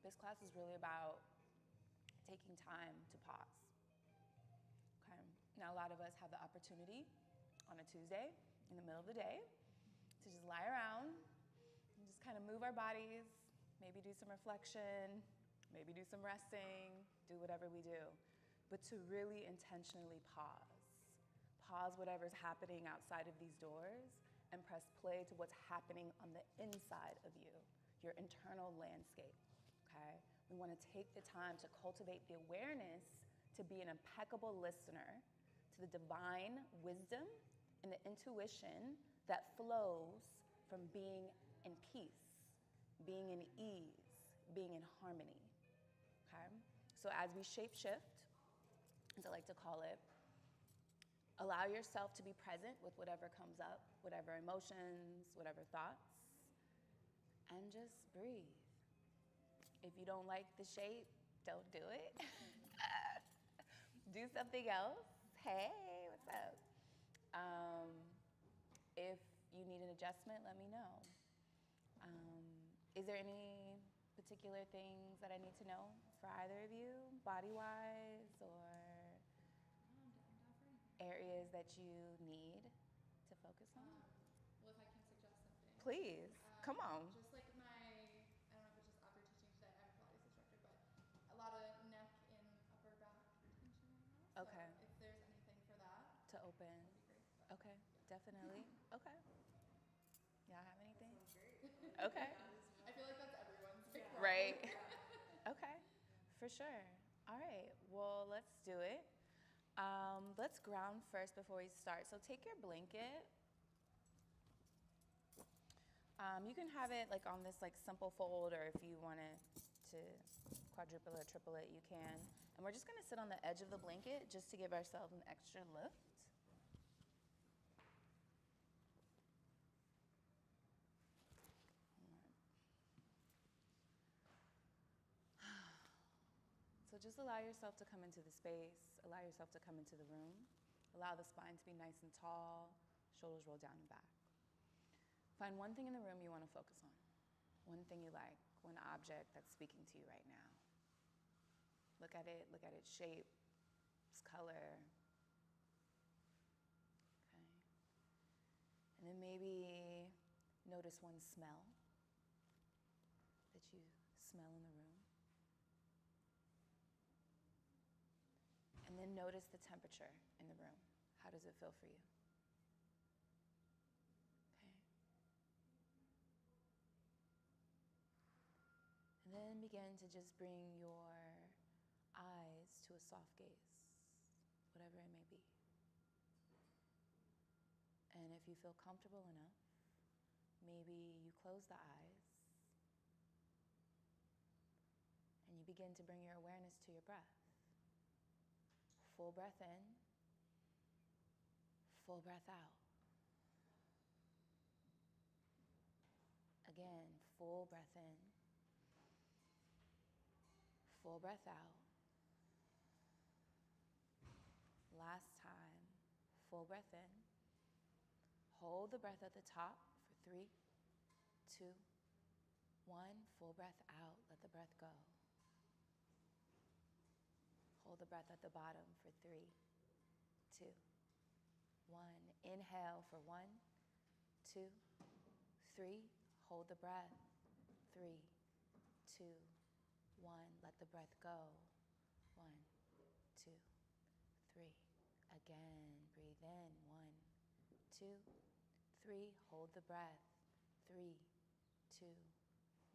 This class is really about taking time to pause. Okay. Now, a lot of us have the opportunity on a Tuesday in the middle of the day to just lie around and just kind of move our bodies, maybe do some reflection, maybe do some resting, do whatever we do. But to really intentionally pause whatever's happening outside of these doors and press play to what's happening on the inside of you, your internal landscape, okay? We want to take the time to cultivate the awareness to be an impeccable listener to the divine wisdom and the intuition that flows from being in peace, being in ease, being in harmony, okay? So as we shape-shift, as I like to call it, allow yourself to be present with whatever comes up, whatever emotions, whatever thoughts, and just breathe. If you don't like the shape, don't do it. Do something else. Hey, what's up? If you need an adjustment, let me know. Is there any particular things that I need to know for either of you, body-wise, or areas that you need to focus on? Well, if I can suggest something. Please, come on. Just like I don't know if it's just after teaching today, I'm a Pilates instructor, but a lot of neck and upper back tension right now. So Okay. if there's anything for that, To open. that'd be great. But Okay, definitely. Okay. Y'all have anything? Sounds great. Okay. I feel like that's everyone's big problem. Right. Okay, for sure. All right, well, let's do it. Let's ground first before we start. So take your blanket. You can have it like on this like simple fold, or if you wanted to quadruple or triple it, you can. And we're just gonna sit on the edge of the blanket just to give ourselves an extra lift. So just allow yourself to come into the space, allow yourself to come into the room, allow the spine to be nice and tall, shoulders roll down and back. Find one thing in the room you want to focus on, one thing you like, one object that's speaking to you right now. Look at its shape, its color. Okay. And then maybe notice one smell that you smell in the room. And then notice the temperature in the room. How does it feel for you? Okay. And then begin to just bring your eyes to a soft gaze, whatever it may be. And if you feel comfortable enough, maybe you close the eyes and you begin to bring your awareness to your breath. Full breath in, full breath out. Again, full breath in, full breath out. Last time, full breath in. Hold the breath at the top for 3, 2, 1. Full breath out, let the breath go. Hold the breath at the bottom for 3, 2, 1. Inhale for 1, 2, 3. Hold the breath. 3, 2, 1. Let the breath go. 1, 2, 3. Again, breathe in. 1, 2, 3. Hold the breath. 3, 2,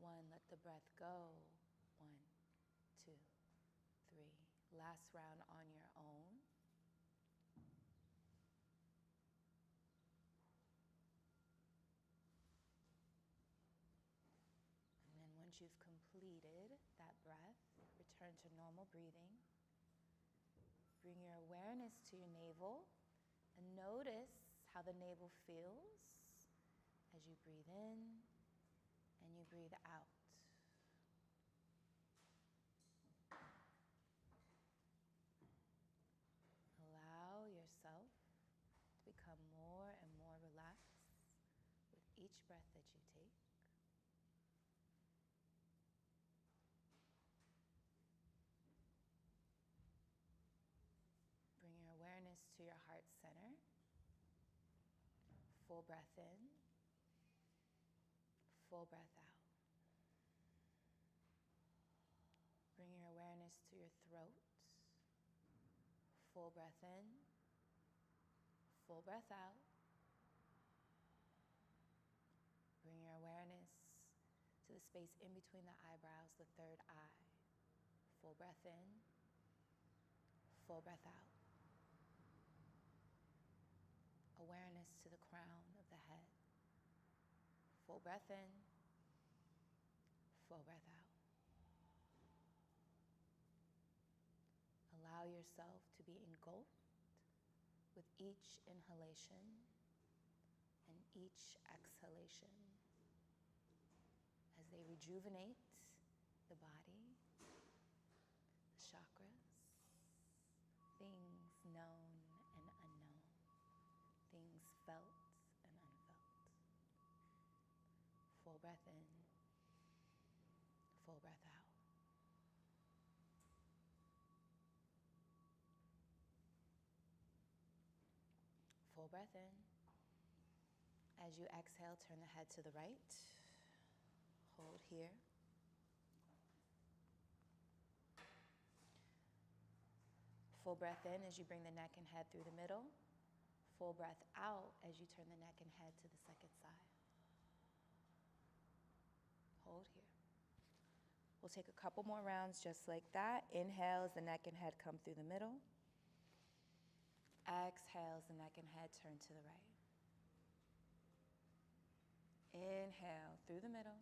1. Let the breath go. 1, 2, 3. Last round on your own. And then once you've completed that breath, return to normal breathing. Bring your awareness to your navel and notice how the navel feels as you breathe in and you breathe out. Allow yourself to become more and more relaxed with each breath that you take. your heart center. Full breath in, full breath out. Bring your awareness to your throat. Full breath in, full breath out. Bring your awareness to the space in between the eyebrows, the third eye. Full breath in, full breath out. Awareness to the crown of the head. Full breath in, full breath out. Allow yourself to be engulfed with each inhalation and each exhalation as they rejuvenate the body, the chakras, things known and unknown, things felt and unfelt. Full breath in, full breath out. Full breath in. As you exhale, turn the head to the right. Hold here. Full breath in as you bring the neck and head through the middle. Full breath out as you turn the neck and head to the second side. Hold here. We'll take a couple more rounds just like that. Inhale as the neck and head come through the middle. Exhale as the neck and head turn to the right. Inhale through the middle.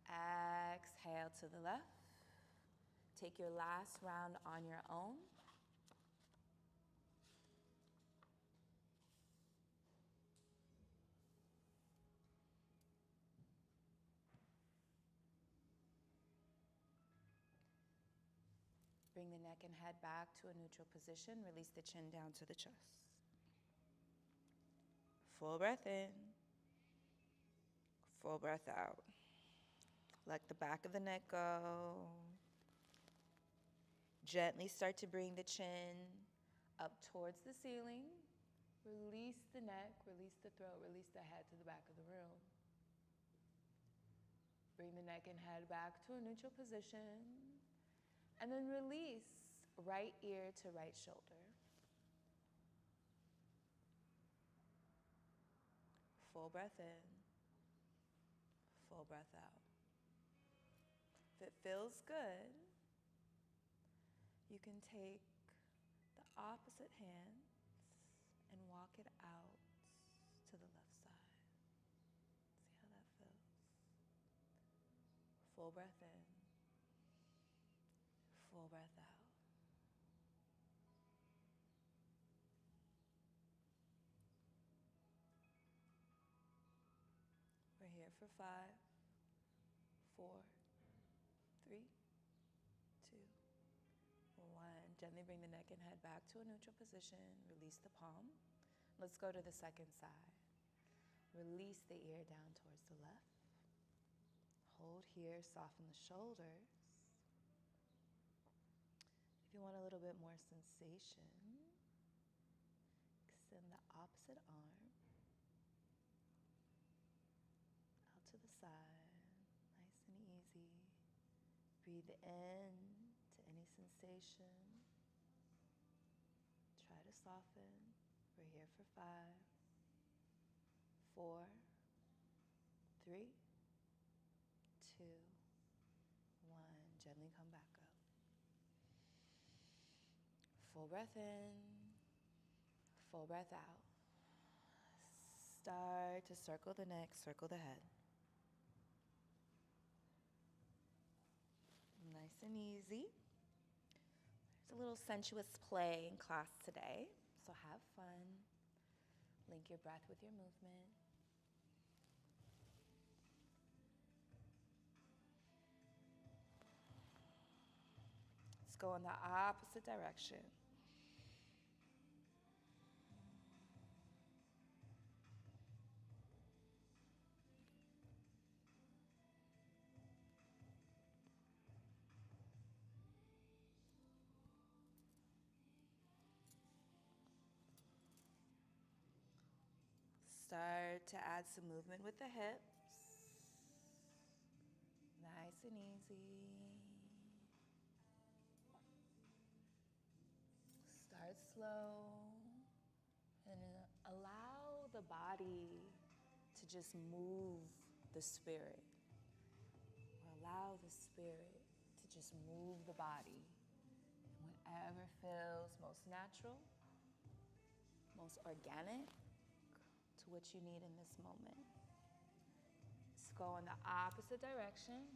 Exhale to the left. Take your last round on your own. Bring the neck and head back to a neutral position. Release the chin down to the chest. Full breath in. Full breath out. Let the back of the neck go. Gently start to bring the chin up towards the ceiling. Release the neck, release the throat, release the head to the back of the room. Bring the neck and head back to a neutral position. And then release right ear to right shoulder. Full breath in, full breath out. If it feels good, you can take the opposite hand and walk it out to the left side. See how that feels? Full breath in, full breath out. We're here for 5, 4, 3, 2, 1. Gently bring the neck and head back to a neutral position. Release the palm. Let's go to the second side. Release the ear down towards the left. Hold here, soften the shoulders. If you want a little bit more sensation, extend the opposite arm out to the side, nice and easy. Breathe in to any sensation. Try to soften. We're here for 5, 4, 3, 2, 1. Gently come back up. Full breath in, full breath out. Start to circle the neck, circle the head. Nice and easy. There's a little sensuous play in class today, so have fun. Link your breath with your movement. Let's go in the opposite direction. Start to add some movement with the hips. Nice and easy. Start slow and allow the body to just move the spirit. Or allow the spirit to just move the body. Whatever feels most natural, most organic to what you need in this moment. Let's go in the opposite direction.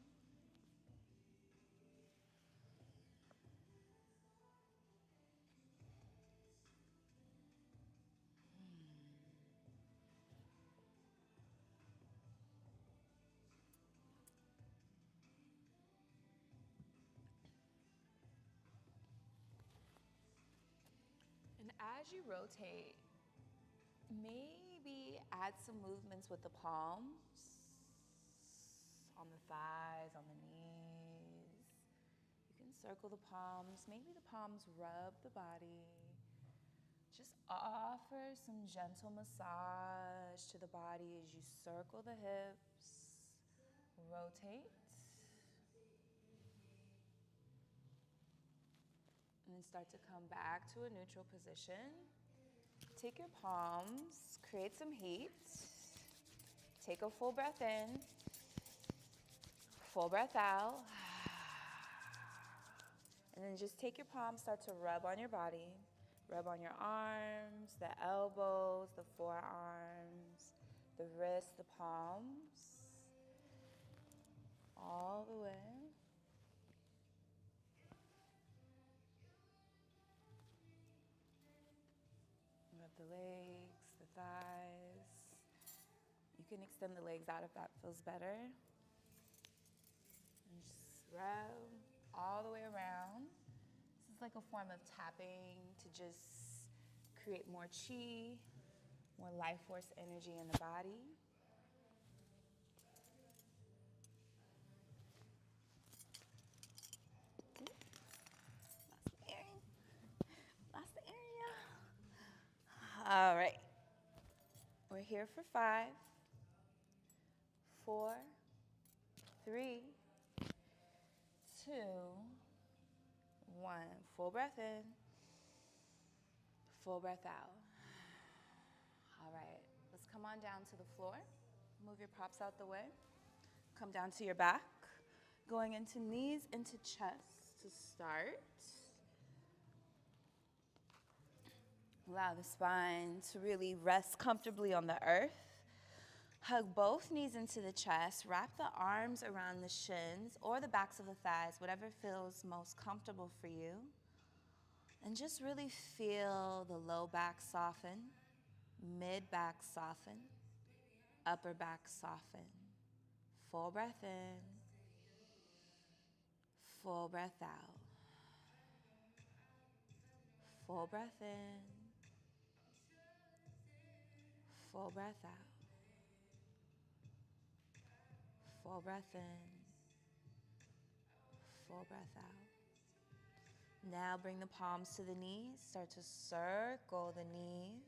And as you rotate, maybe add some movements with the palms on the thighs, on the knees. You can circle the palms. Maybe the palms rub the body. Just offer some gentle massage to the body as you circle the hips. Rotate. And then start to come back to a neutral position. Take your palms, create some heat. Take a full breath in, full breath out. And then just take your palms, start to rub on your body. Rub on your arms, the elbows, the forearms, the wrists, the palms. All the way. Rub the legs, the thighs. You can extend the legs out if that feels better. And just rub all the way around. This is like a form of tapping to just create more chi, more life force energy in the body. Lost the area. All right. We're here for 5, 4, 3, 2, 1. Full breath in, full breath out. All right, let's come on down to the floor. Move your props out the way. Come down to your back. Going into knees into chest to start. Allow the spine to really rest comfortably on the earth. Hug both knees into the chest. Wrap the arms around the shins or the backs of the thighs, whatever feels most comfortable for you. And just really feel the low back soften, mid back soften, upper back soften. Full breath in, full breath out. Full breath in, full breath out. Full breath in, full breath out. Now bring the palms to the knees. Start to circle the knees.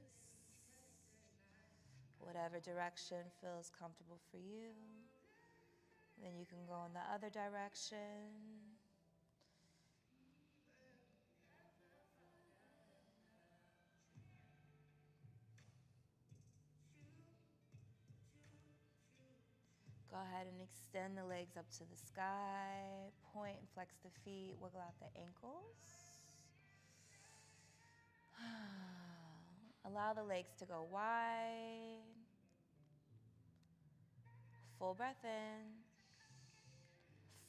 Whatever direction feels comfortable for you. Then you can go in the other direction. Go ahead and extend the legs up to the sky. Point and flex the feet. Wiggle out the ankles. Allow the legs to go wide. Full breath in.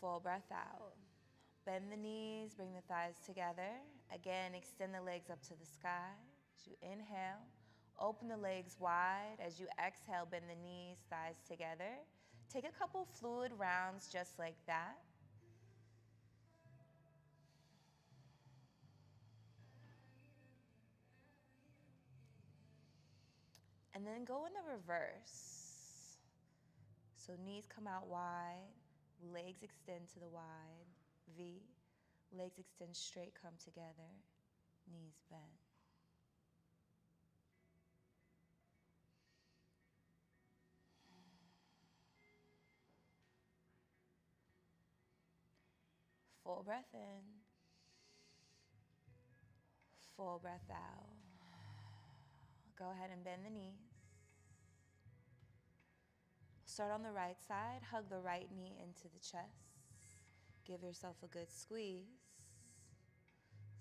Full breath out. Bend the knees, bring the thighs together. Again, extend the legs up to the sky. As you inhale, open the legs wide. As you exhale, bend the knees, thighs together. Take a couple fluid rounds just like that. And then go in the reverse. So knees come out wide, legs extend to the wide, V. Legs extend straight, come together, knees bend. Full breath in. Full breath out. Go ahead and bend the knees. Start on the right side. Hug the right knee into the chest. Give yourself a good squeeze.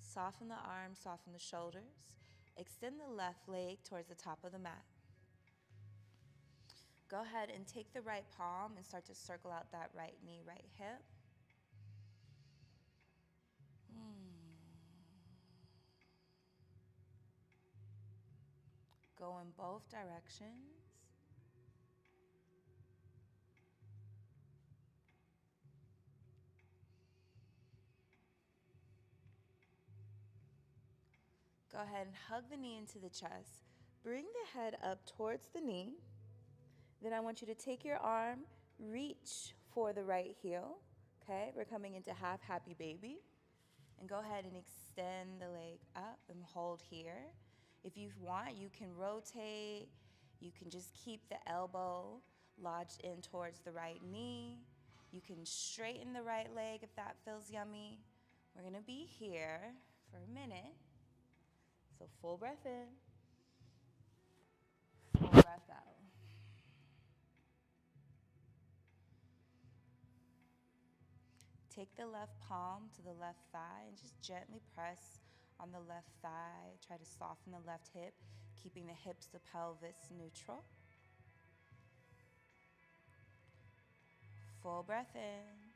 Soften the arms, soften the shoulders. Extend the left leg towards the top of the mat. Go ahead and take the right palm and start to circle out that right knee, right hip. Go in both directions. Go ahead and hug the knee into the chest. Bring the head up towards the knee. Then I want you to take your arm, reach for the right heel. Okay, we're coming into half happy baby. And go ahead and extend the leg up and hold here. If you want, you can rotate. You can just keep the elbow lodged in towards the right knee. You can straighten the right leg if that feels yummy. We're gonna be here for a minute. So full breath in, full breath out. Take the left palm to the left thigh and just gently press on the left thigh. Try to soften the left hip, keeping the hips to pelvis neutral. Full breath in,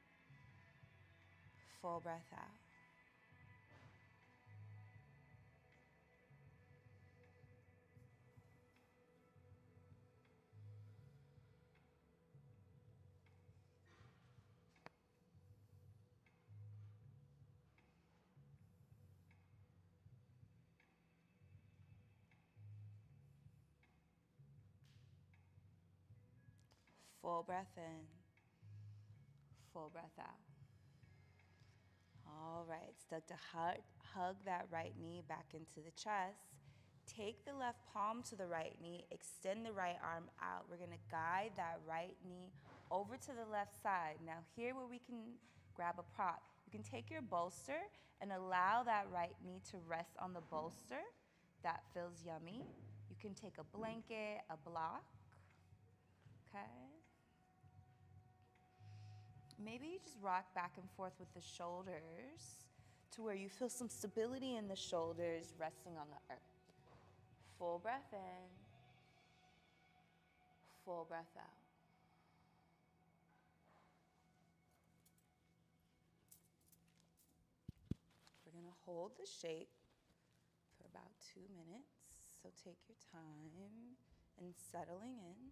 full breath out. Full breath in, full breath out. All right, start to hug that right knee back into the chest. Take the left palm to the right knee, extend the right arm out. We're gonna guide that right knee over to the left side. Now here where we can grab a prop, you can take your bolster and allow that right knee to rest on the bolster. That feels yummy. You can take a blanket, a block, okay? Maybe you just rock back and forth with the shoulders to where you feel some stability in the shoulders resting on the earth. Full breath in, full breath out. We're gonna hold the shape for about 2 minutes. So take your time in settling in.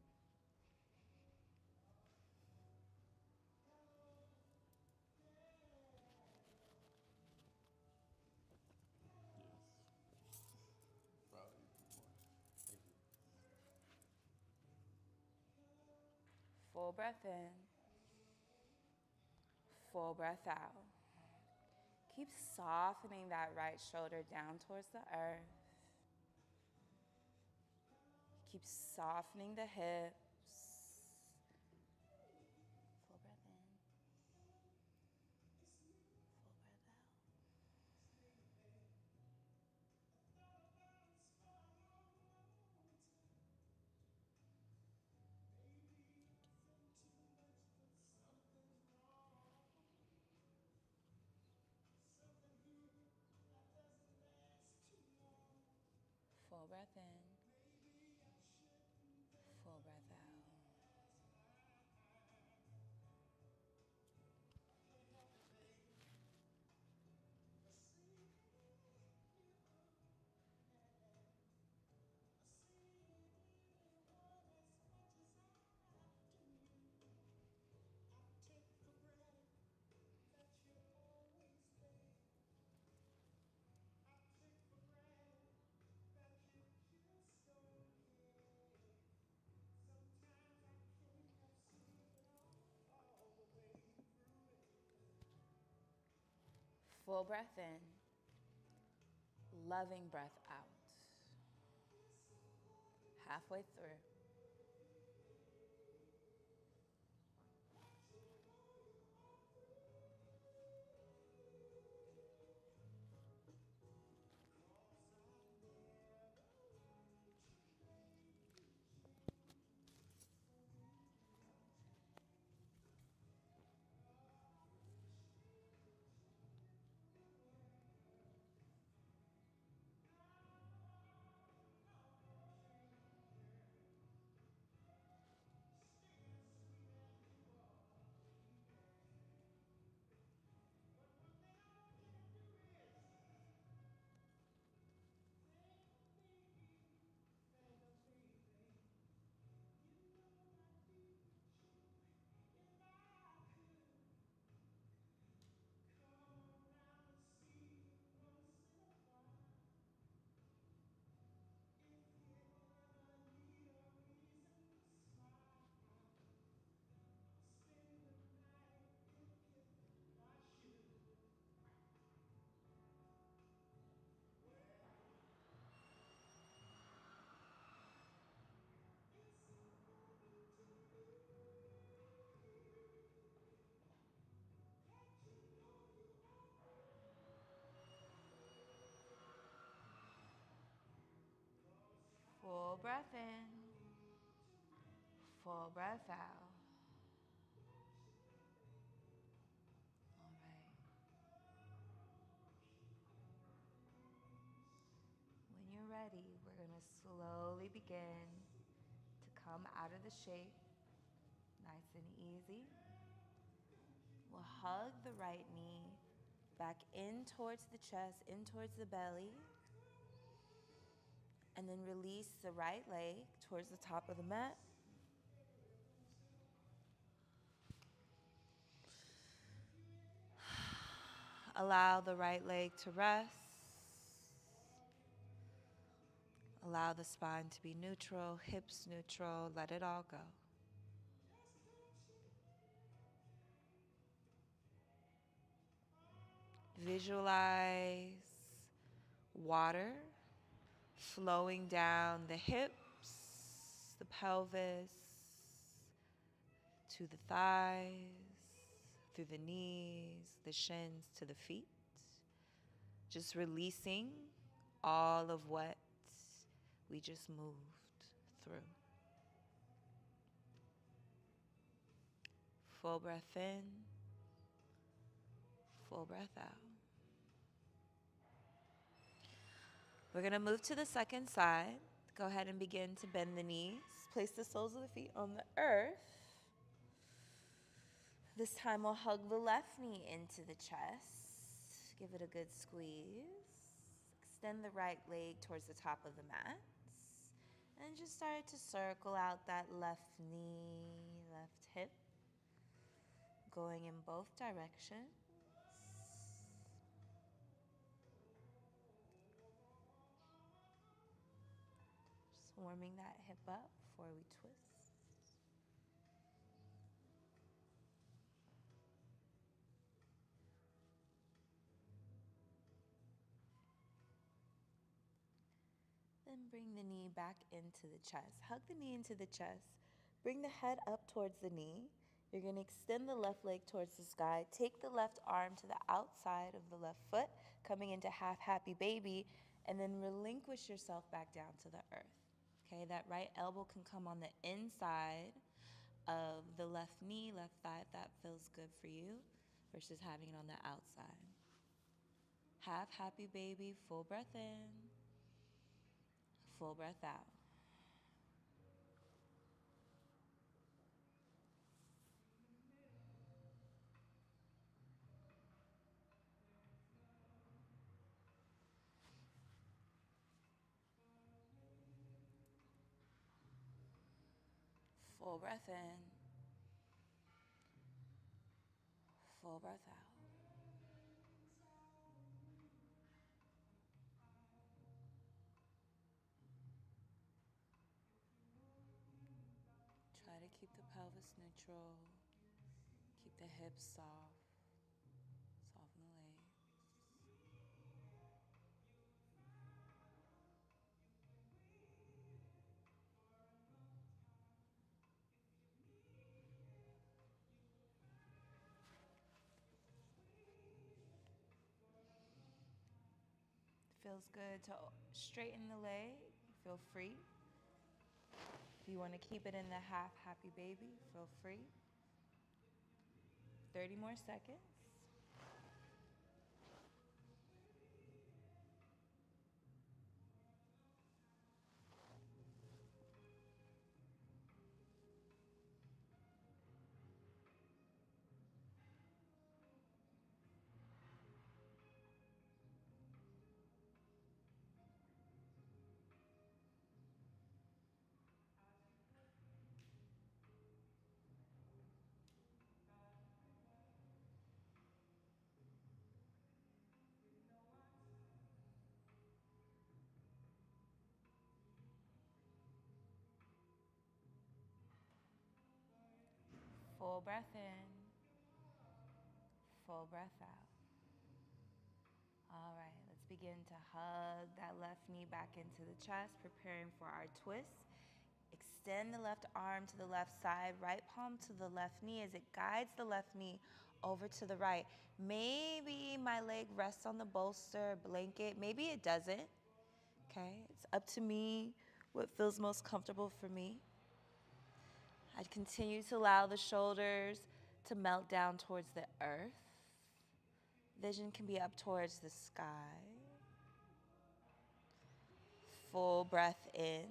Full breath in, full breath out. Keep softening that right shoulder down towards the earth. Keep softening the hips. Full breath in, full breath out. Full breath in, full breath out. Full breath in, loving breath out. Halfway through. Full breath in. Full breath out. All right. When you're ready, we're going to slowly begin to come out of the shape, nice and easy. We'll hug the right knee back in towards the chest, in towards the belly, and then release the right leg towards the top of the mat. Allow the right leg to rest. Allow the spine to be neutral, hips neutral, let it all go. Visualize water flowing down the hips, the pelvis, to the thighs, through the knees, the shins, to the feet. Just releasing all of what we just moved through. Full breath in, full breath out. We're going to move to the second side. Go ahead and begin to bend the knees. Place the soles of the feet on the earth. This time we'll hug the left knee into the chest. Give it a good squeeze. Extend the right leg towards the top of the mat. And just start to circle out that left knee, left hip, going in both directions. Just warming that hip up before we twist. Then bring the knee back into the chest. Hug the knee into the chest. Bring the head up towards the knee. You're going to extend the left leg towards the sky. Take the left arm to the outside of the left foot, coming into half happy baby, and then relinquish yourself back down to the earth. Okay, that right elbow can come on the inside of the left knee, left thigh, if that feels good for you, versus having it on the outside. Half happy baby, full breath in. Full breath out. Full breath in. Full breath out. Try to keep the pelvis neutral. Keep the hips soft. Soften the legs. Feels good to straighten the leg. Feel free. If you want to keep it in the half happy baby, feel free. 30 more seconds. Full breath in. Full breath out. All right, let's begin to hug that left knee back into the chest, preparing for our twist. Extend the left arm to the left side, right palm to the left knee as it guides the left knee over to the right. Maybe my leg rests on the bolster, blanket. Maybe it doesn't. Okay, it's up to me what feels most comfortable for me. I'd continue to allow the shoulders to melt down towards the earth. Vision can be up towards the sky. Full breath in,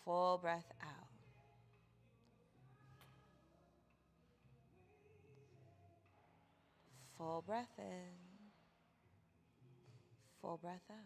full breath out. Full breath in, full breath out.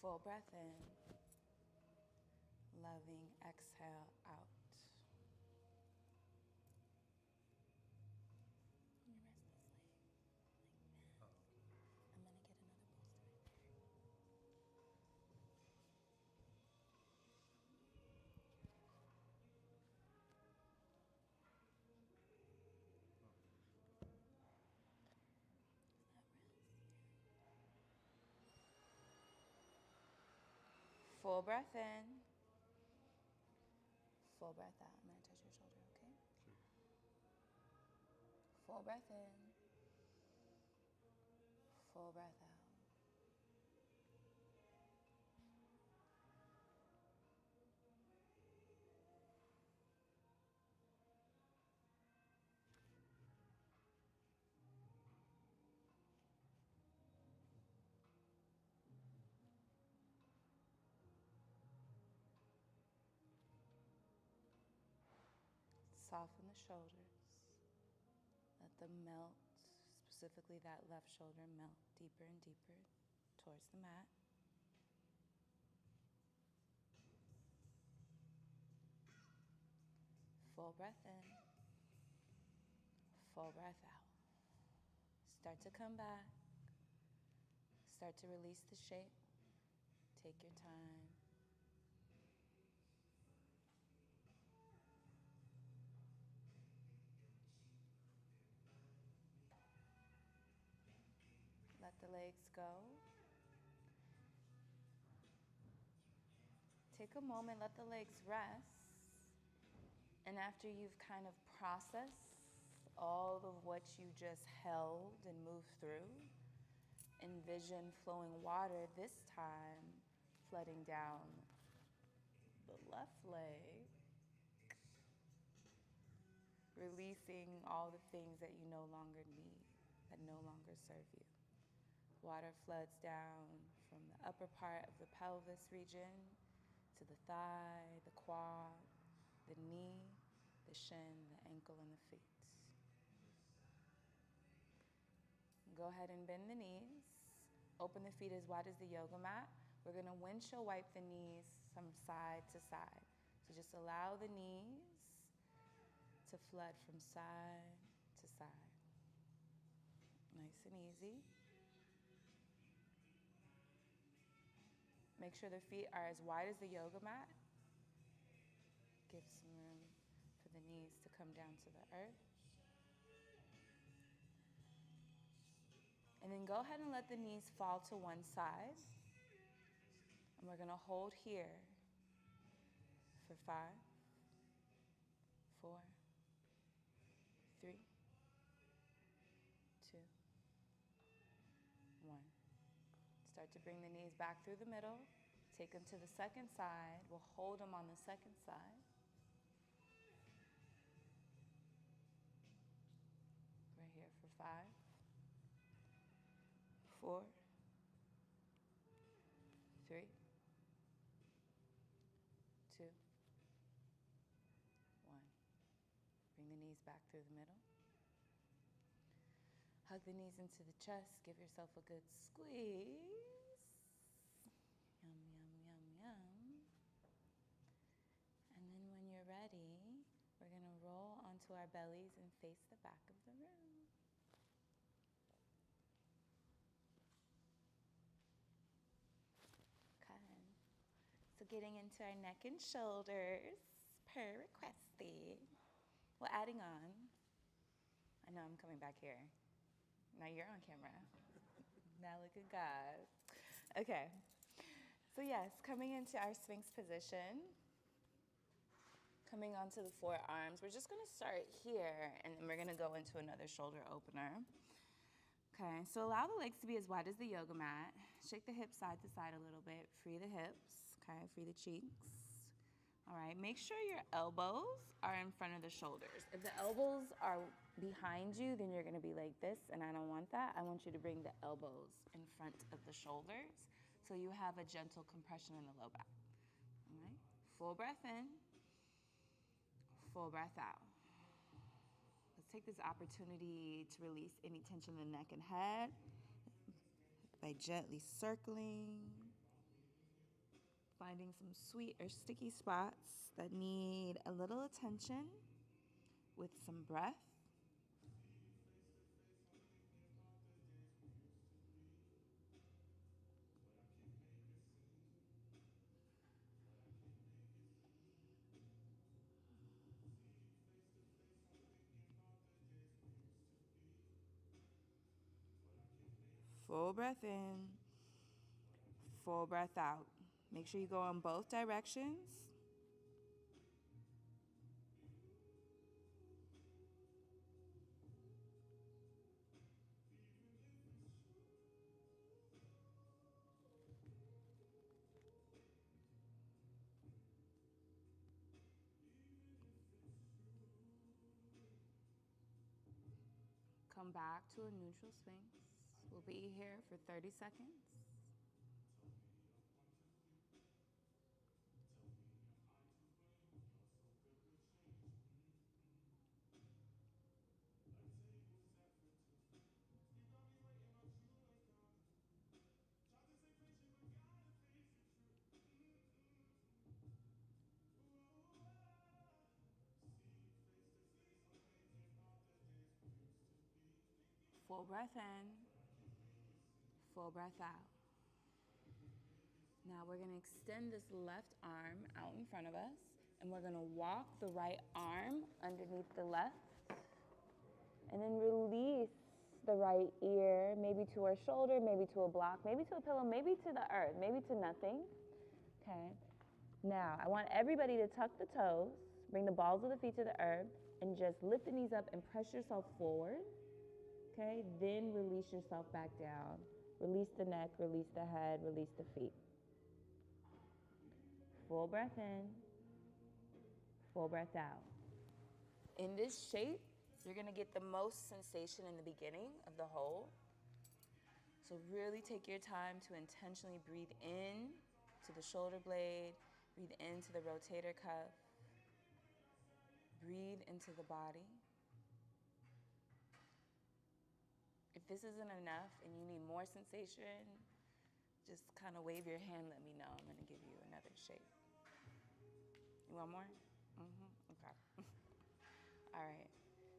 Full breath in, loving exhale out. You rest this leg like that. I'm gonna get another bolster right there. Full breath in, full breath out. I'm gonna touch your shoulder, okay? Sure. Full breath in, full breath out. Soften the shoulders. Let them melt, specifically that left shoulder melt deeper and deeper towards the mat. Full breath in, full breath out. Start to come back. Start to release the shape. Take your time. Let the legs go. Take a moment, let the legs rest. And after you've kind of processed all of what you just held and moved through, envision flowing water, this time flooding down the left leg, releasing all the things that you no longer need, that no longer serve you. Water floods down from the upper part of the pelvis region to the thigh, the quad, the knee, the shin, the ankle, and the feet. Go ahead and bend the knees. Open the feet as wide as the yoga mat. We're going to windshield wipe the knees from side to side. So just allow the knees to flood from side to side. Nice and easy. Make sure the feet are as wide as the yoga mat. Give some room for the knees to come down to the earth. And then go ahead and let the knees fall to one side. And we're going to hold here for 5, 4, 3, 2, 1. Start to bring the knees back through the middle. Take them to the second side. We'll hold them on the second side. We're here for 5, 4, 3, 2, 1. Bring the knees back through the middle. Hug the knees into the chest. Give yourself a good squeeze. Yum, yum, yum, yum. And then when you're ready, we're going to roll onto our bellies and face the back of the room. Okay. So getting into our neck and shoulders, per requested. Well, adding on. I know I'm coming back here. Now you're on camera. Now look at God. Okay. So yes, coming into our Sphinx position. Coming onto the forearms. We're just going to start here, and then we're going to go into another shoulder opener. Okay, so allow the legs to be as wide as the yoga mat. Shake the hips side to side a little bit. Free the hips. Okay, free the cheeks. All right, make sure your elbows are in front of the shoulders. If the elbows are behind you, then you're gonna be like this, and I don't want that. I want you to bring the elbows in front of the shoulders so you have a gentle compression in the low back. All right, full breath in, full breath out. Let's take this opportunity to release any tension in the neck and head by gently circling. Finding some sweet or sticky spots that need a little attention with some breath. Full breath in, full breath out. Make sure you go in both directions. Come back to a neutral Sphinx. We'll be here for 30 seconds. Full breath in, full breath out. Now we're going to extend this left arm out in front of us, and we're going to walk the right arm underneath the left, and then release the right ear, maybe to our shoulder, maybe to a block, maybe to a pillow, maybe to the earth, maybe to nothing. Okay. Now, I want everybody to tuck the toes, bring the balls of the feet to the earth, and just lift the knees up and press yourself forward. Okay, then release yourself back down. Release the neck, release the head, release the feet. Full breath in, full breath out. In this shape, you're gonna get the most sensation in the beginning of the hold. So really take your time to intentionally breathe in to the shoulder blade, breathe into the rotator cuff, breathe into the body. If this isn't enough and you need more sensation, just kind of wave your hand, let me know. I'm gonna give you another shape. You want more? Okay. All right.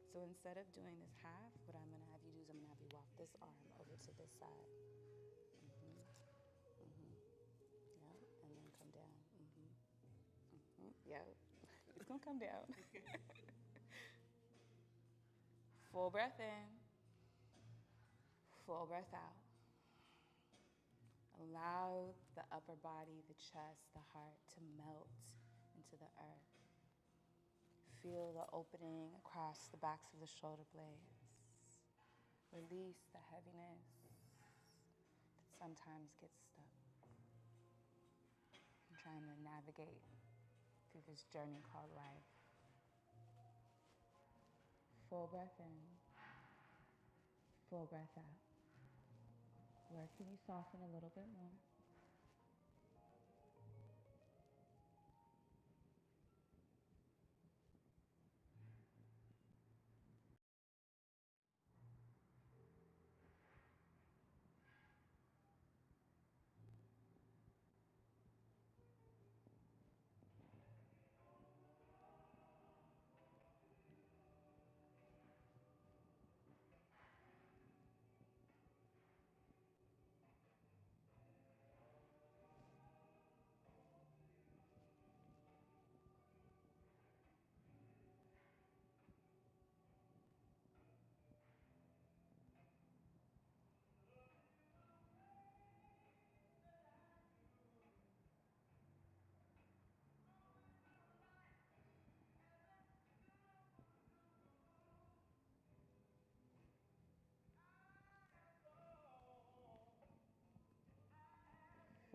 So instead of doing this half, what I'm gonna have you do is I'm gonna have you walk this arm over to this side. Yep, and then come down. Yep, it's gonna come down. Full breath in. Full breath out. Allow the upper body, the chest, the heart to melt into the earth. Feel the opening across the backs of the shoulder blades. Release the heaviness that sometimes gets stuck. I'm trying to navigate through this journey called life. Full breath in. Full breath out. Where can you soften a little bit more?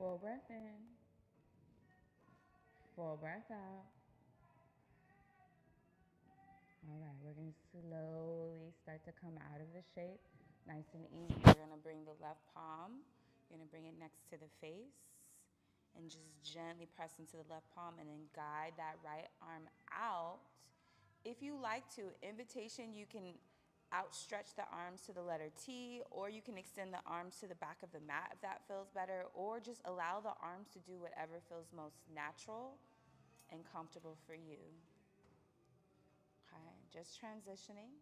Full breath in. Full breath out. All right, we're going to slowly start to come out of the shape. Nice and easy. You're going to bring the left palm. You're going to bring it next to the face. And just gently press into the left palm and then guide that right arm out. If you like to, invitation, you can outstretch the arms to the letter T, or you can extend the arms to the back of the mat if that feels better, or just allow the arms to do whatever feels most natural and comfortable for you. Okay, just transitioning.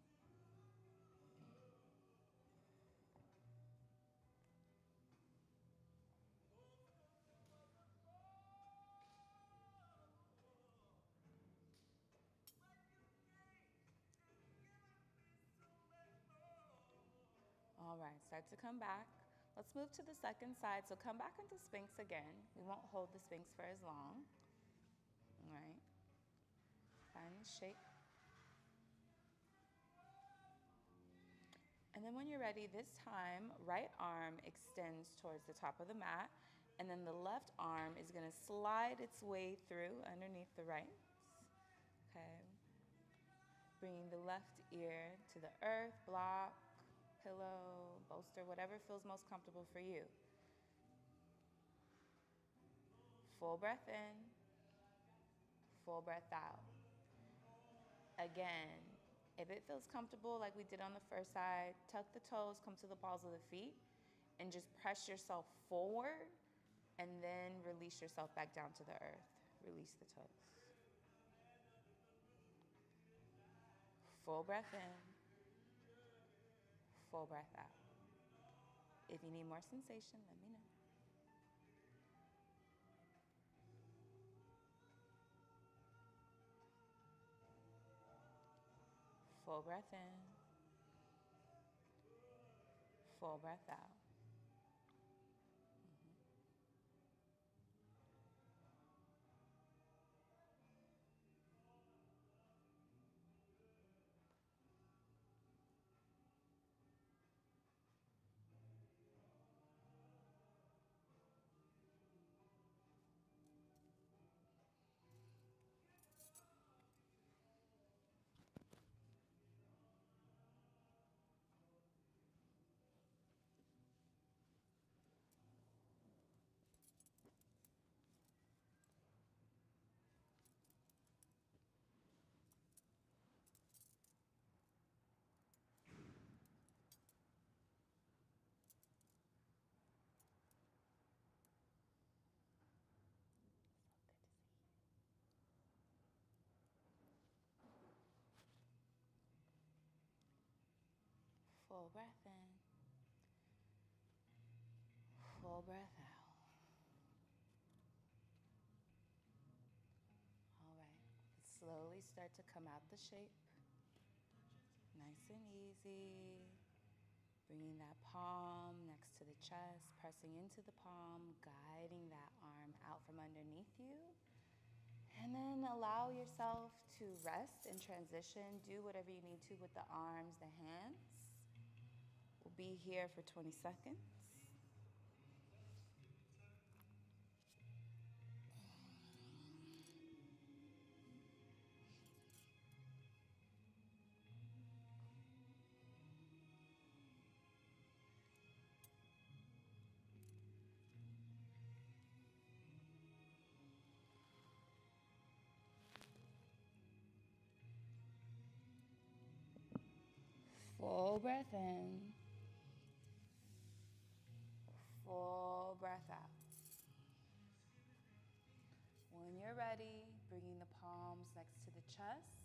All right, start to come back. Let's move to the second side. So come back into Sphinx again. We won't hold the Sphinx for as long. All right, find the shape. And then when you're ready, this time, right arm extends towards the top of the mat, and then the left arm is gonna slide its way through underneath the right. Okay. Bringing the left ear to the earth, block, pillow, bolster, whatever feels most comfortable for you. Full breath in, full breath out. Again, if it feels comfortable like we did on the first side, tuck the toes, come to the balls of the feet, and just press yourself forward and then release yourself back down to the earth. Release the toes. Full breath in, full breath out. If you need more sensation, let me know. Full breath in, full breath out. Full breath in, full breath out. All right, slowly start to come out the shape. Nice and easy. Bringing that palm next to the chest, pressing into the palm, guiding that arm out from underneath you. And then allow yourself to rest and transition. Do whatever you need to with the arms, the hands. We'll be here for 20 seconds. Full breath in. Full breath out. When you're ready, bringing the palms next to the chest.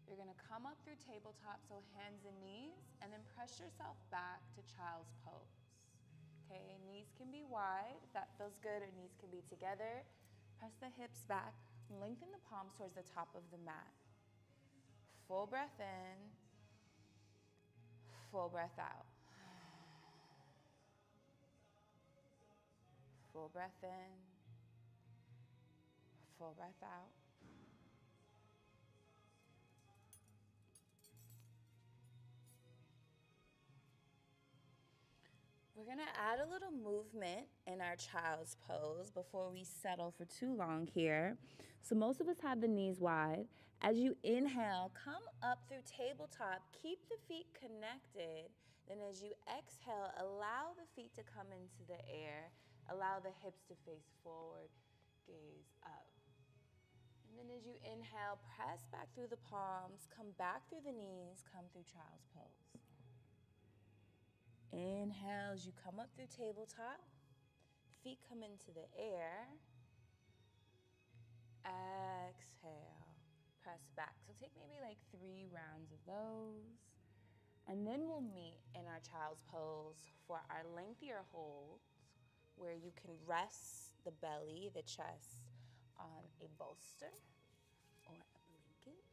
You're gonna come up through tabletop, so hands and knees, and then press yourself back to child's pose. Okay, knees can be wide, if that feels good, or knees can be together. Press the hips back, lengthen the palms towards the top of the mat. Full breath in, full breath out. Full breath in, full breath out. We're gonna add a little movement in our child's pose before we settle for too long here. So most of us have the knees wide. As you inhale, come up through tabletop. Keep the feet connected. Then as you exhale, allow the feet to come into the air. Allow the hips to face forward, gaze up. And then as you inhale, press back through the palms, come back through the knees, come through child's pose. Inhale as you come up through tabletop. Feet come into the air. Exhale. Press back. So take maybe like 3 rounds of those. And then we'll meet in our child's pose for our lengthier holds where you can rest the belly, the chest on a bolster or a blanket.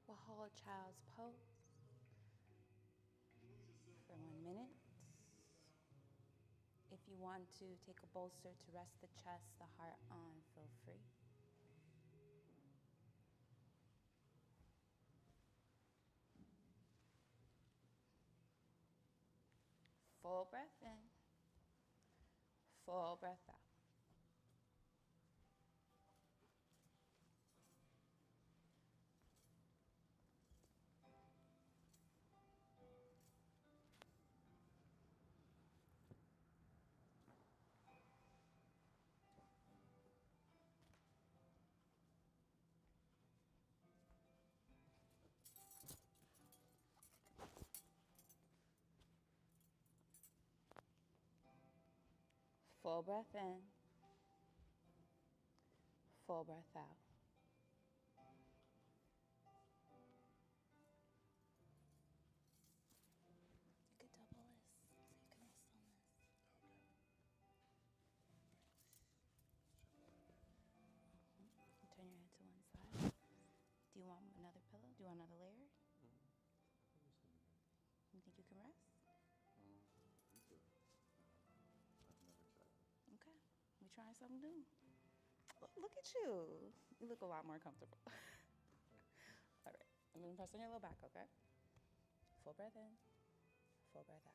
We'll hold child's pose for 1 minute. If you want to take a bolster to rest the chest, the heart on, feel free. Full breath in, full breath out. Full breath in, full breath out. You could double this so you can rest on this. Turn your head to one side. Do you want another pillow? Do you want another layer? You think you can rest? Okay, we trying something new. Look at you. You look a lot more comfortable. All right, I'm gonna press on your low back, okay? Full breath in, full breath out.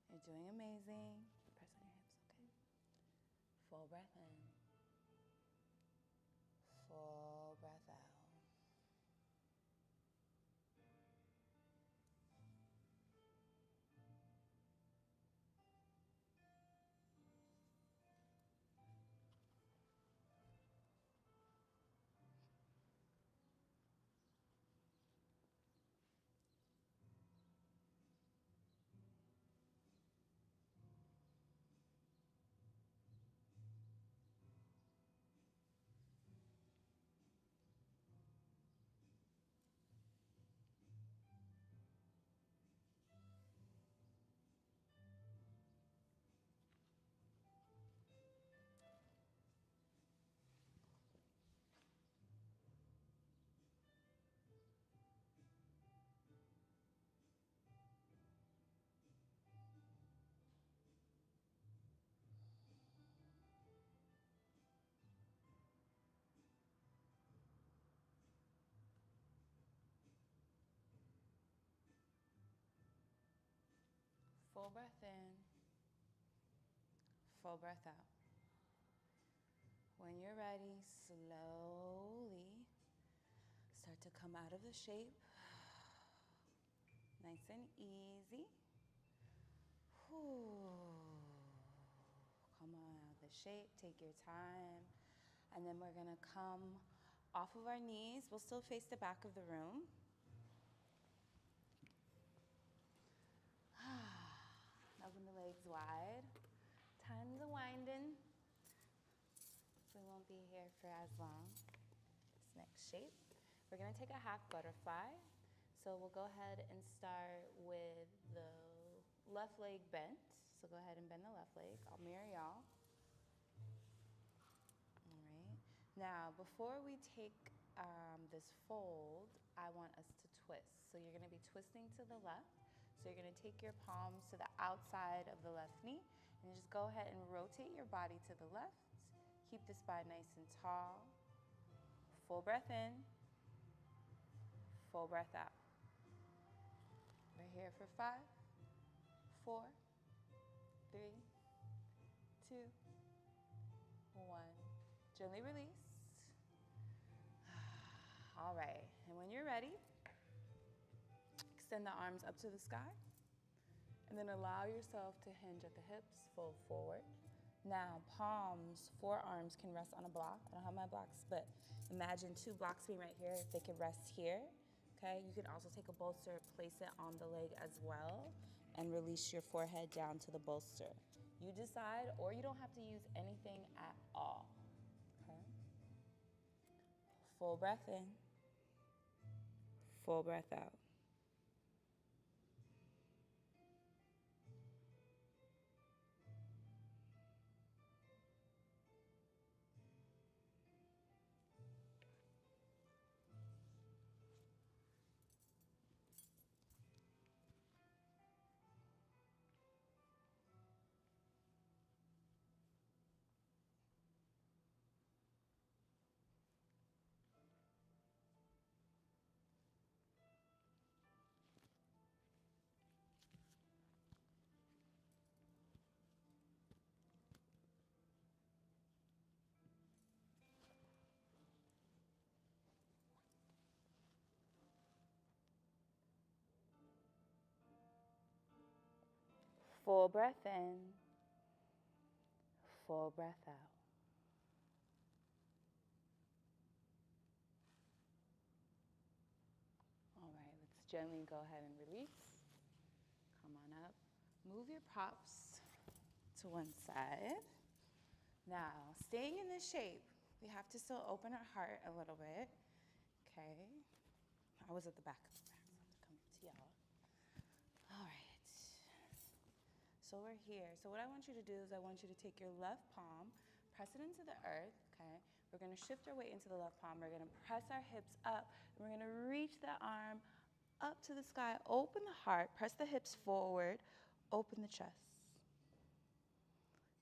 You're doing amazing. Press on your hips, okay? Full breath in, full breath out. Full breath in, full breath out. When you're ready, slowly start to come out of the shape. Nice and easy. Come on out of the shape, take your time. And then we're gonna come off of our knees. We'll still face the back of the room. Open the legs wide. Tons of winding. We won't be here for as long. This next shape. We're gonna take a half butterfly. So we'll go ahead and start with the left leg bent. So go ahead and bend the left leg. I'll mirror y'all. All right. Now, before we take this fold, I want us to twist. So you're gonna be twisting to the left. So you're gonna take your palms to the outside of the left knee and just go ahead and rotate your body to the left. Keep the spine nice and tall. Full breath in, full breath out. We're here for 5, 4, 3, 2, 1. Gently release. All right, and when you're ready, extend the arms up to the sky, and then allow yourself to hinge at the hips, fold forward. Now, palms, forearms can rest on a block. I don't have my blocks, but imagine 2 blocks being right here. They can rest here, okay? You can also take a bolster, place it on the leg as well, and release your forehead down to the bolster. You decide, or you don't have to use anything at all, okay? Full breath in, full breath out. Full breath in, full breath out. All right, let's gently go ahead and release. Come on up. Move your props to one side. Now, staying in this shape, we have to still open our heart a little bit. Okay. I was at the back of the back, so I have to come to y'all. All right. So we're here. So what I want you to do is I want you to take your left palm, press it into the earth, okay? We're gonna shift our weight into the left palm. We're gonna press our hips up, and we're gonna reach the arm up to the sky. Open the heart, press the hips forward, open the chest.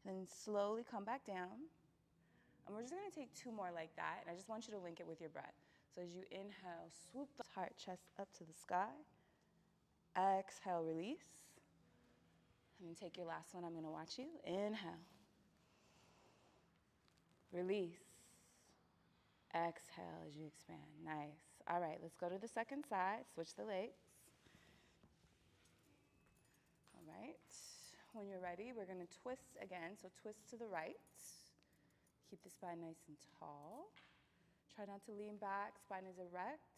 And then slowly come back down. And we're just gonna take 2 more like that, and I just want you to link it with your breath. So as you inhale, swoop the heart, chest up to the sky. Exhale, release. And then take your last one, I'm gonna watch you. Inhale. Release. Exhale as you expand. Nice. All right, let's go to the second side. Switch the legs. All right. When you're ready, we're gonna twist again. So twist to the right. Keep the spine nice and tall. Try not to lean back. Spine is erect.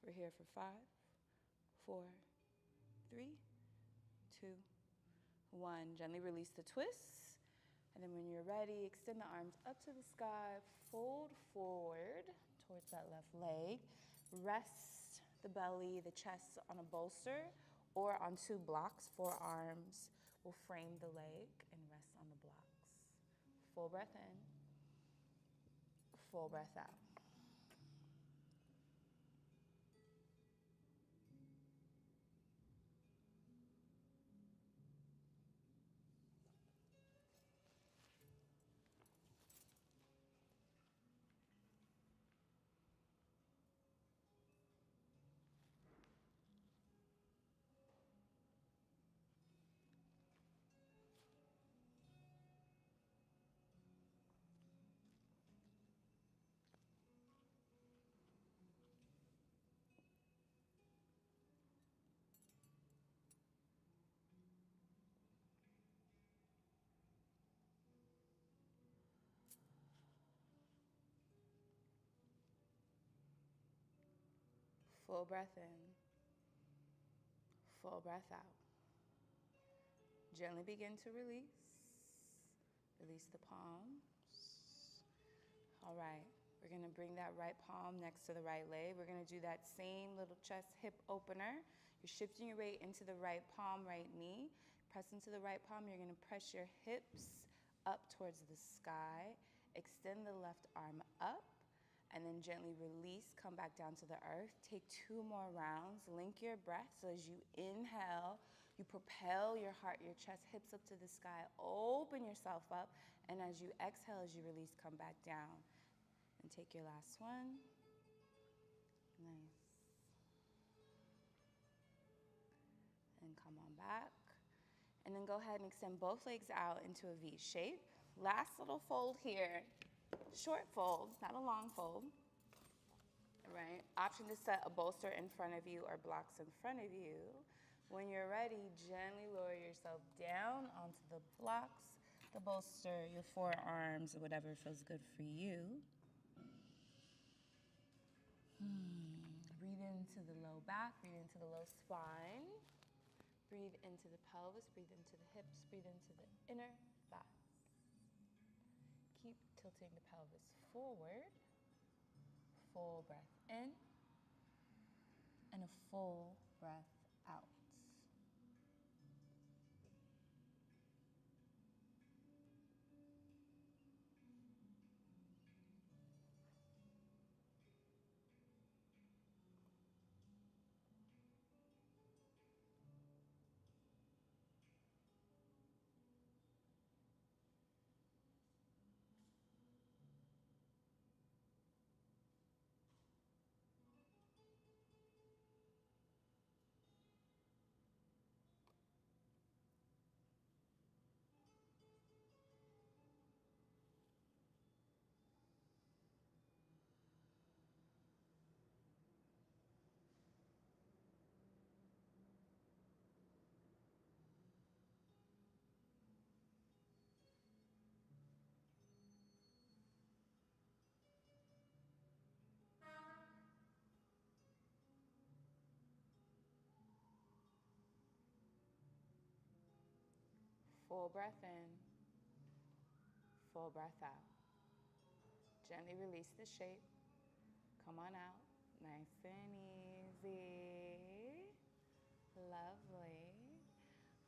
We're here for 5, 4, 3, 2, 1. Gently release the twist. And then when you're ready, extend the arms up to the sky, fold forward towards that left leg. Rest the belly, the chest on a bolster or on 2 blocks. Forearms will frame the leg and rest on the blocks. Full breath in, full breath out. Full breath in, full breath out. Gently begin to release. Release the palms. All right. We're gonna bring that right palm next to the right leg. We're gonna do that same little chest hip opener. You're shifting your weight into the right palm, right knee. Press into the right palm. You're gonna press your hips up towards the sky. Extend the left arm up, and then gently release, come back down to the earth. Take 2 more rounds. Link your breath, so as you inhale, you propel your heart, your chest, hips up to the sky. Open yourself up, and as you exhale, as you release, come back down. And take your last one. Nice. And come on back. And then go ahead and extend both legs out into a V shape. Last little fold here. Short fold, not a long fold. All right. Option to set a bolster in front of you or blocks in front of you. When you're ready, gently lower yourself down onto the blocks, the bolster, your forearms, or whatever feels good for you. Breathe into the low back, breathe into the low spine. Breathe into the pelvis, breathe into the hips, breathe into the inner thighs. Keep tilting the pelvis forward. Full breath in and a full breath out. Full breath in, full breath out. Gently release the shape. Come on out, nice and easy. Lovely.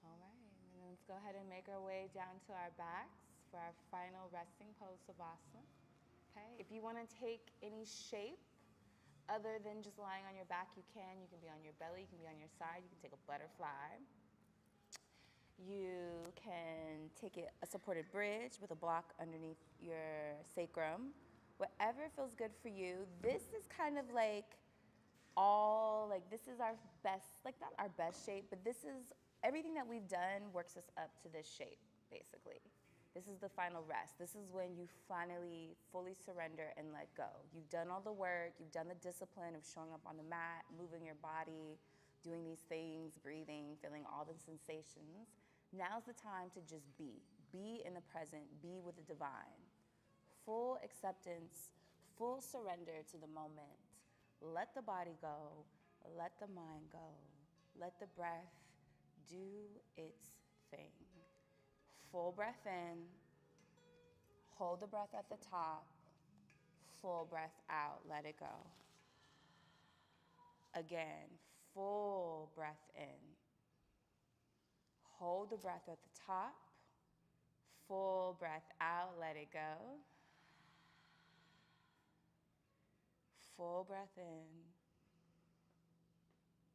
All right, and then let's go ahead and make our way down to our backs for our final resting pose, Savasana. Okay, if you want to take any shape other than just lying on your back, you can. You can be on your belly, you can be on your side, you can take a butterfly. You can take it a supported bridge with a block underneath your sacrum. Whatever feels good for you. This is kind of like this is our best, like not our best shape, but this is everything that we've done works us up to this shape, basically. This is the final rest. This is when you finally fully surrender and let go. You've done all the work, you've done the discipline of showing up on the mat, moving your body, doing these things, breathing, feeling all the sensations. Now's the time to just be. Be in the present, be with the divine. Full acceptance, full surrender to the moment. Let the body go, let the mind go. Let the breath do its thing. Full breath in, hold the breath at the top, full breath out, let it go. Again, full breath in. Hold the breath at the top, full breath out, let it go. Full breath in,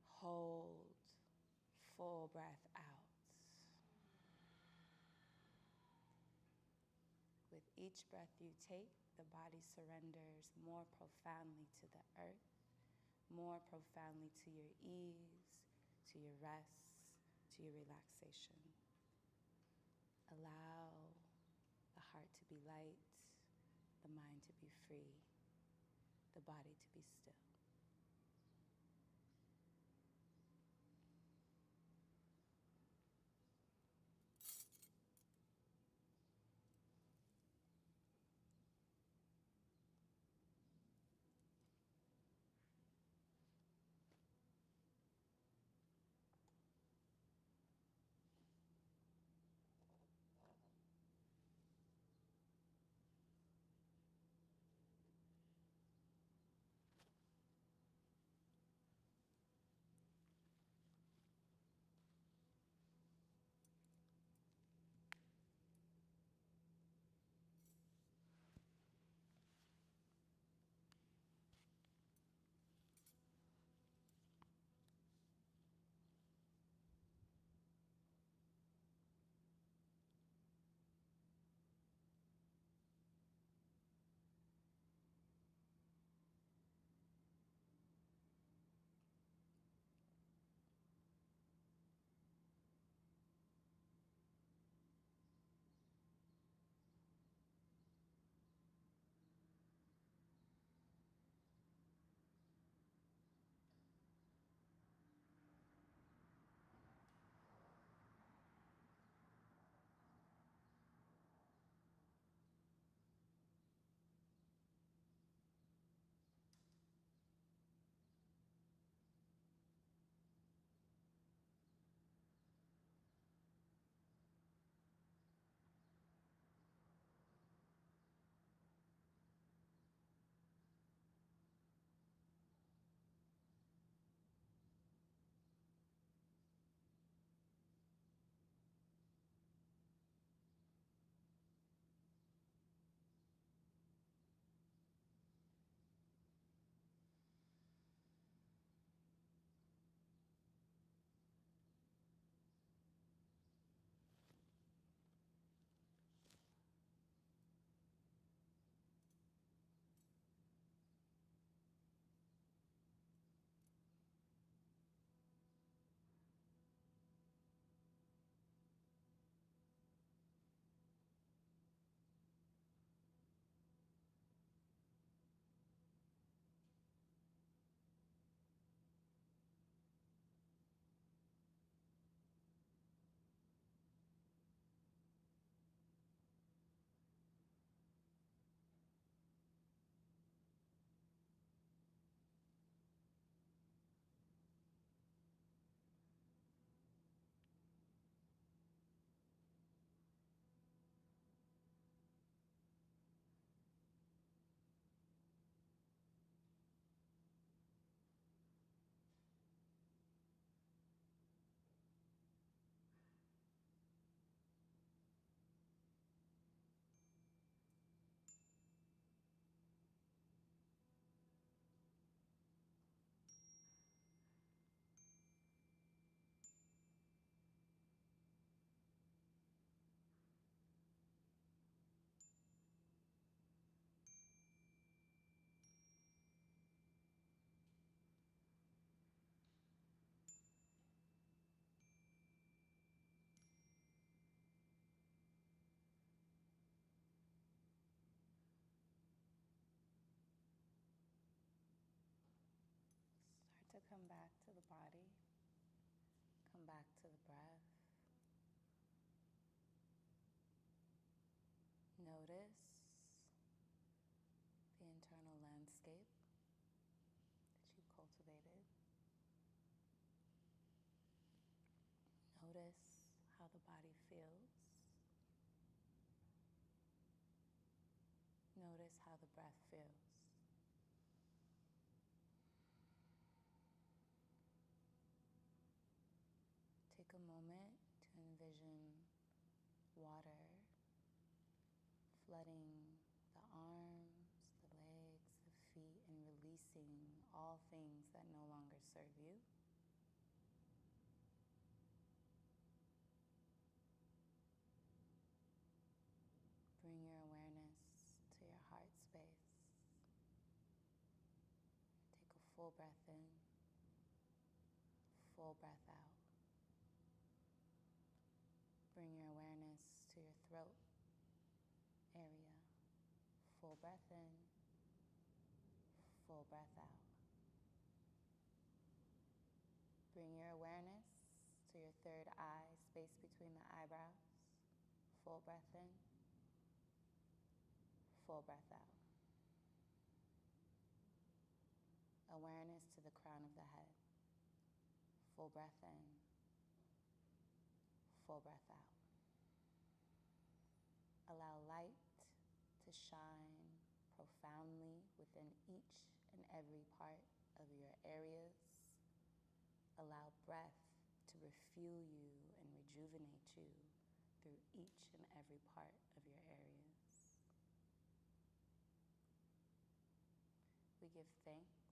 hold, full breath out. With each breath you take, the body surrenders more profoundly to the earth, more profoundly to your ease, to your rest, to your relaxation. Allow the heart to be light, the mind to be free, the body to be still. come back to the body. Come back to the breath. Notice the internal landscape that you've cultivated. Notice how the body feels. Notice how the breath feels. Take a moment to envision water flooding the arms, the legs, the feet, and releasing all things that no longer serve you. Bring your awareness to your heart space. Take a full breath in, full breath out. Bring your awareness to your throat area. Full breath in, full breath out. Bring your awareness to your third eye, space between the eyebrows. Full breath in, full breath out. Awareness to the crown of the head. Full breath in, full breath out. Allow light to shine profoundly within each and every part of your areas. Allow breath to refuel you and rejuvenate you through each and every part of your areas. We give thanks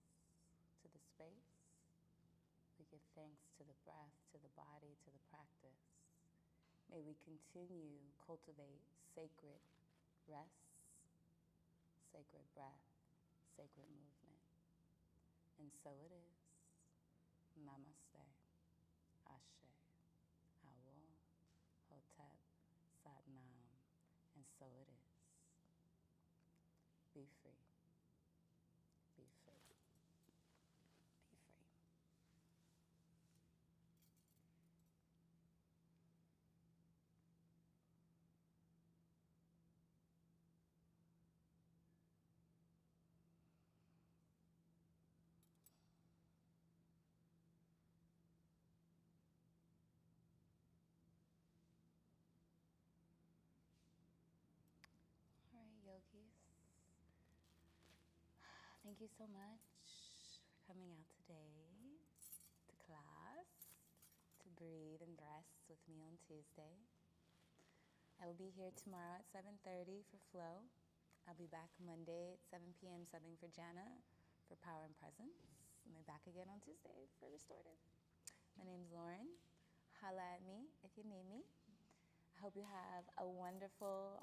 to the space. We give thanks to the breath, to the body, to the practice. May we continue cultivate sacred rest, sacred breath, sacred movement. And so it is. Namaste. Ashe. Awo. Hotep. Satnam. And so it is. Be free. Be free. Be free. All right, yogis. Thank you so much for coming out today to class, to breathe and rest with me on Tuesday. I will be here tomorrow at 7:30 for flow. I'll be back Monday at 7 p.m. subbing for Jana for power and presence. And then back again on Tuesday for restorative. My name's Lauren. Holla at me if you need me. I hope you have a wonderful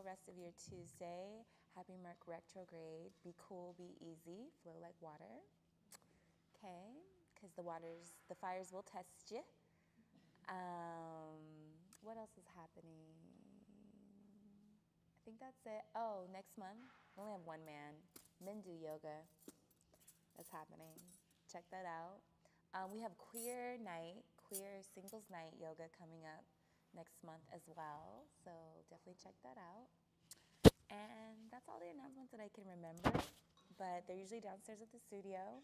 rest of your Tuesday. Happy Merc retrograde. Be cool, be easy, flow like water. Okay, because the fires will test you. What else is happening? I think that's it. Oh, next month, we only have one man. Men do yoga. That's happening. Check that out. We have queer singles night yoga coming up next month as well. So definitely check that out. And that's all the announcements that I can remember. But they're usually downstairs at the studio.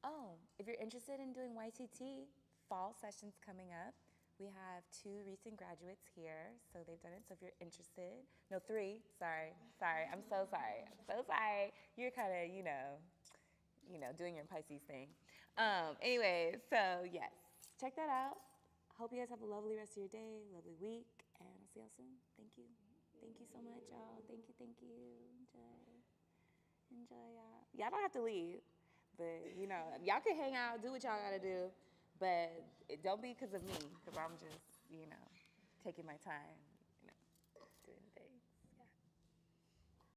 Oh, if you're interested in doing YTT, fall sessions coming up. We have 2 recent graduates here, so they've done it. So if you're interested, no, 3, sorry, I'm so sorry. You're kind of, doing your Pisces thing. Anyway, so yes, check that out. Hope you guys have a lovely rest of your day, lovely week, and I'll see y'all soon. Thank you. Thank you so much, y'all. Thank you. Enjoy, y'all. Y'all don't have to leave, but, y'all can hang out, do what y'all got to do. But it don't be because of me, because I'm just, taking my time.